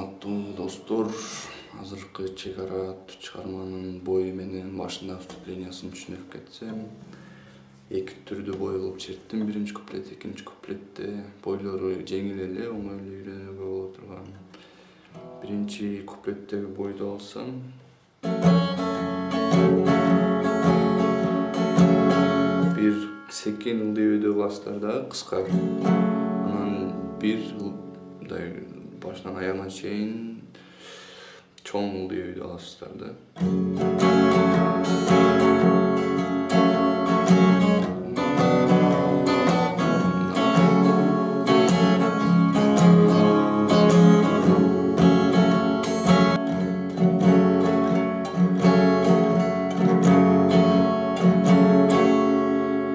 Урматтуу достор, азыркы чек ара чыгарманын бою менен башында вступлениясын түшүнүп кетсем, эки түрдүү бой кылып черттим. Биринчи куплет, экинчи куплетте бойлору жеңил эле, оңойлуу үйрөнүүгө боло турган. Биринчи куплеттеги бойду алсам, бир секин ылдый класстарда кыска, анан бир башынан аягына чейин чоң ылдый аласыздар да.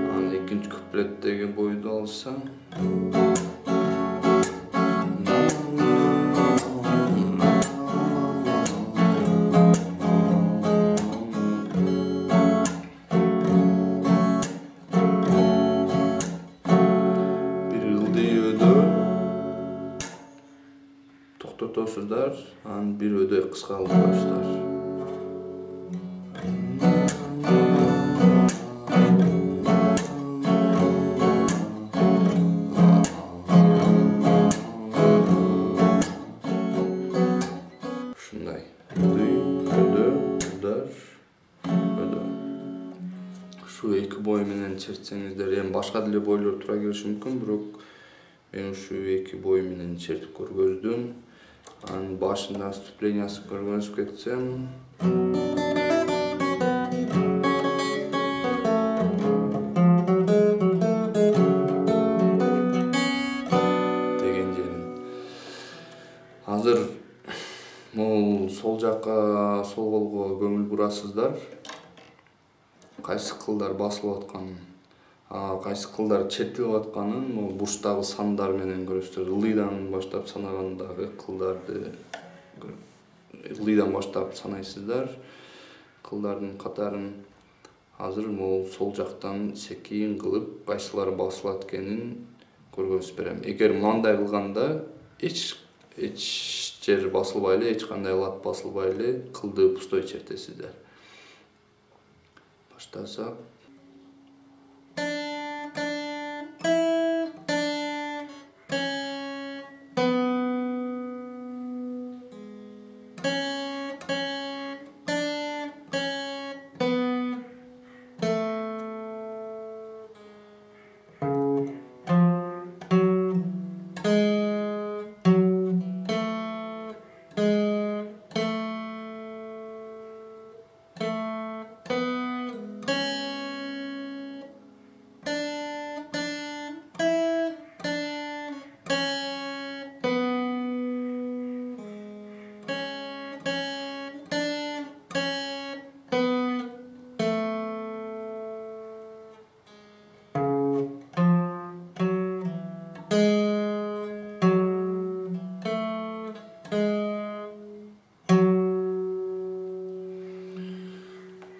Анан экинчи куплеттеги бойду алсам, токтотосуздар, анан бир өдөй кыска кыласыздар. Ушундай. Өдө. Ушу эки бой менен чертсеңиздер, эми башка деле бойлор туура келиши мүмкүн, бирок мен ушу эки бой менен чертип көргөздүм. Анын башында вступлениясын көргөнүз кетсем, деген жерин. Азыр могул сол жакка, сол колго көңүл бурасыздар. Кайсы кылдар басылып атканын, кайсы кылдар чертилип атканын могул бурчтагы сандар менен көрөсүздөр. Ылдыйдан баштап санагандагы кылдарды ылдыйдан баштап санайсыздар. Кылдардын катарын азыр могул сол жактан секин кылып кайсылары басылат экенин көргөзүп берем. Эгер мындай кылганда эч жер басылбай эле, эч кандай лат басылбай эле кылды пустой чертесиздер. Баштасак,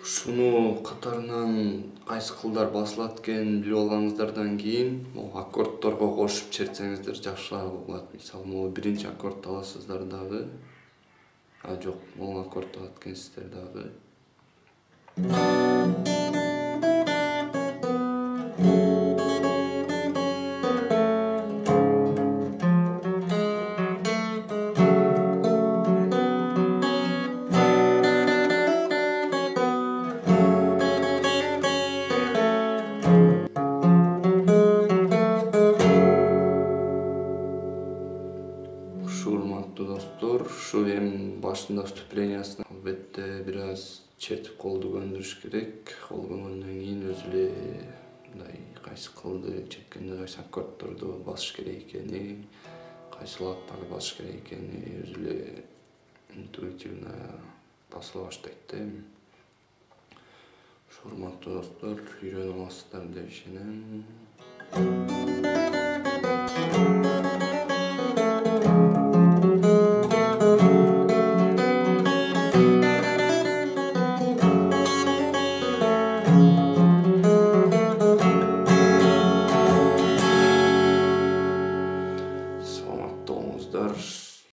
ушуну катарынан кайсы кылдар басылат экенин билип алганыңыздардан кийин аккордторго кошуп чертсеңиздер жакшыраак болот. Мисалы, могу биринчи аккорд аласыздар дагы. Жок, могул аккорд алат экенсиздер дагы. Урматтуу достор, ушу эми башында вступлениясын албетте бир аз чертип колду көндүрүш керек. Кол көнгөндөн кийин өзү эле мындай кайсы кылды черткенде кайсы аккордторду басыш керек экени, кайсы латтарды басыш керек экени өзү эле интуитивно басыла баштайт да. Ушу урматтуу достор, үйрөнүп аласыздар деп ишенем.